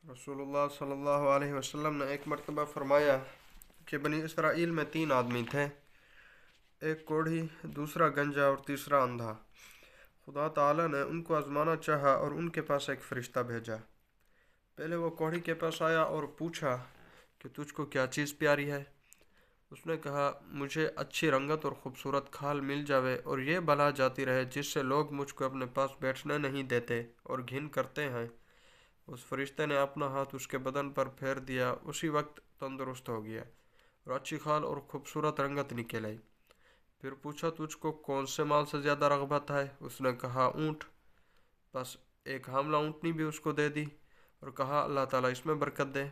رسول اللہ صلی اللہ علیہ وسلم نے ایک مرتبہ فرمایا کہ بنی اسرائیل میں 3 آدمی تھے، ایک کوڑھی، دوسرا گنجا اور تیسرا اندھا۔ خدا تعالی نے ان کو آزمانا چاہا اور ان کے پاس ایک فرشتہ بھیجا۔ پہلے وہ کوڑھی کے پاس آیا اور پوچھا کہ تجھ کو کیا چیز پیاری ہے؟ اس نے کہا، مجھے اچھی رنگت اور خوبصورت کھال مل جاوے اور یہ بلا جاتی رہے جس سے لوگ مجھ کو اپنے پاس بیٹھنے نہیں دیتے اور گھن کرتے ہیں۔ اس فرشتے نے اپنا ہاتھ اس کے بدن پر پھیر دیا، اسی وقت تندرست ہو گیا اور اچھی کھال اور خوبصورت رنگت نکل آئی۔ پھر پوچھا، تجھ کو کون سے مال سے زیادہ رغبت ہے؟ اس نے کہا، اونٹ۔ بس ایک حاملہ اونٹنی بھی اس کو دے دی اور کہا، اللہ تعالیٰ اس میں برکت دے۔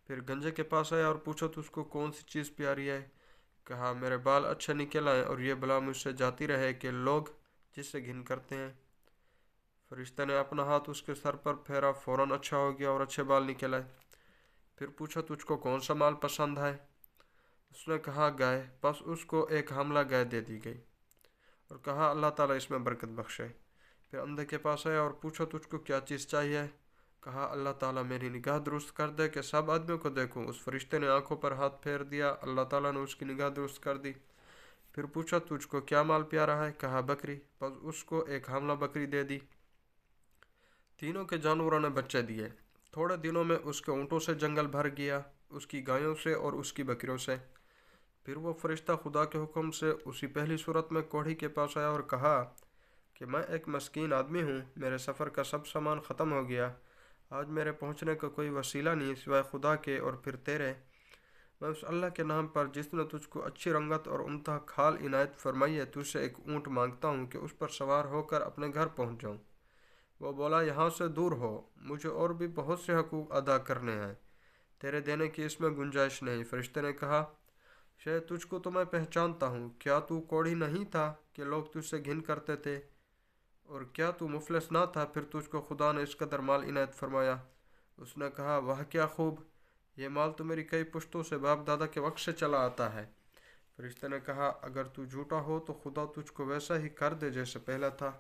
پھر گنجے کے پاس آیا اور پوچھا، تجھ کو کون سی چیز پیاری ہے؟ کہا، میرے بال اچھے نکل آئے اور یہ بلا مجھ سے جاتی رہے کہ لوگ جس سے گھن کرتے ہیں۔ فرشتے نے اپنا ہاتھ اس کے سر پر پھیرا، فوراً اچھا ہو گیا اور اچھے بال نکل آئے۔ پھر پوچھا، تجھ کو کون سا مال پسند ہے؟ اس نے کہا، گائے۔ بس اس کو ایک حاملہ گائے دے دی گئی اور کہا، اللہ تعالیٰ اس میں برکت بخشے۔ پھر اندھے کے پاس آیا اور پوچھا، تجھ کو کیا چیز چاہیے؟ کہا، اللہ تعالیٰ میری نگاہ درست کر دے کہ سب آدمیوں کو دیکھوں۔ اس فرشتے نے آنکھوں پر ہاتھ پھیر دیا، اللہ تعالیٰ نے اس کی نگاہ درست کر دی۔ پھر پوچھا، تجھ کو کیا مال پیارا ہے؟ کہا، بکری۔ بس اس کو ایک حاملہ بکری دے دی۔ تینوں کے جانوروں نے بچے دیے۔ تھوڑے دنوں میں اس کے اونٹوں سے جنگل بھر گیا، اس کی گایوں سے اور اس کی بکریوں سے۔ پھر وہ فرشتہ خدا کے حکم سے اسی پہلی صورت میں کوڑھی کے پاس آیا اور کہا کہ میں ایک مسکین آدمی ہوں، میرے سفر کا سب سامان ختم ہو گیا، آج میرے پہنچنے کا کوئی وسیلہ نہیں سوائے خدا کے اور پھر تیرے۔ میں اس اللہ کے نام پر جس نے تجھ کو اچھی رنگت اور عمدہ کھال عنایت فرمائی ہے تجھ سے ایک اونٹ مانگتا ہوں کہ اس پر سوار ہو کر اپنے گھر پہنچ جاؤں۔ وہ بولا، یہاں سے دور ہو، مجھے اور بھی بہت سے حقوق ادا کرنے ہیں، تیرے دینے کی اس میں گنجائش نہیں۔ فرشتے نے کہا، شاید تجھ کو تو میں پہچانتا ہوں، کیا تو کوڑھی نہیں تھا کہ لوگ تجھ سے گھن کرتے تھے؟ اور کیا تو مفلس نہ تھا پھر تجھ کو خدا نے اس قدر مال عنایت فرمایا؟ اس نے کہا، واہ کیا خوب، یہ مال تو میری کئی پشتوں سے باپ دادا کے وقت سے چلا آتا ہے۔ فرشتے نے کہا، اگر تو جھوٹا ہو تو خدا تجھ کو ویسا ہی کر دے جیسے پہلا تھا۔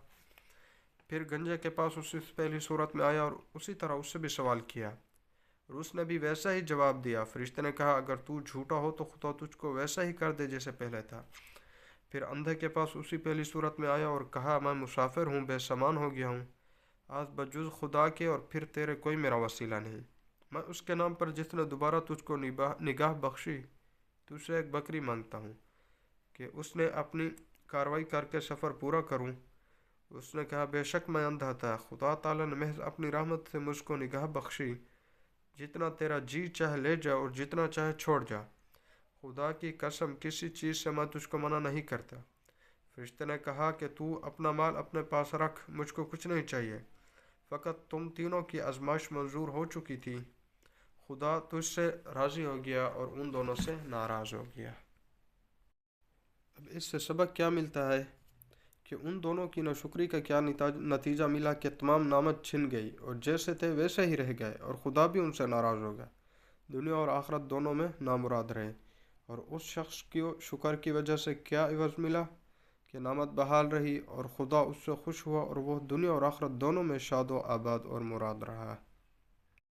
پھر گنجے کے پاس اسی پہلی صورت میں آیا اور اسی طرح اس سے بھی سوال کیا اور اس نے بھی ویسا ہی جواب دیا۔ فرشتے نے کہا، اگر تو جھوٹا ہو تو خدا تجھ کو ویسا ہی کر دے جیسے پہلے تھا۔ پھر اندھے کے پاس اسی پہلی صورت میں آیا اور کہا، میں مسافر ہوں، بے سامان ہو گیا ہوں، آج بجز خدا کے اور پھر تیرے کوئی میرا وسیلہ نہیں۔ میں اس کے نام پر جس نے دوبارہ تجھ کو نگاہ بخشی تجھ سے ایک بکری مانگتا ہوں کہ اس نے اپنی کاروائی کر کے سفر پورا کروں۔ اس نے کہا، بے شک میں اندھا تھا، خدا تعالیٰ نے محض اپنی رحمت سے مجھ کو نگاہ بخشی، جتنا تیرا جی چاہے لے جا اور جتنا چاہے چھوڑ جا، خدا کی قسم کسی چیز سے میں تجھ کو منع نہیں کرتا۔ فرشتے نے کہا کہ تو اپنا مال اپنے پاس رکھ، مجھ کو کچھ نہیں چاہیے، فقط تم تینوں کی آزمائش منظور ہو چکی تھی، خدا تجھ سے راضی ہو گیا اور ان دونوں سے ناراض ہو گیا۔ اب اس سے سبق کیا ملتا ہے کہ ان دونوں کی ناشکری کا کیا نتیجہ ملا کہ تمام نعمت چھن گئی اور جیسے تھے ویسے ہی رہ گئے اور خدا بھی ان سے ناراض ہو گیا، دنیا اور آخرت دونوں میں نامراد رہے۔ اور اس شخص کو شکر کی وجہ سے کیا عوض ملا کہ نعمت بحال رہی اور خدا اس سے خوش ہوا اور وہ دنیا اور آخرت دونوں میں شاد و آباد اور مراد رہا۔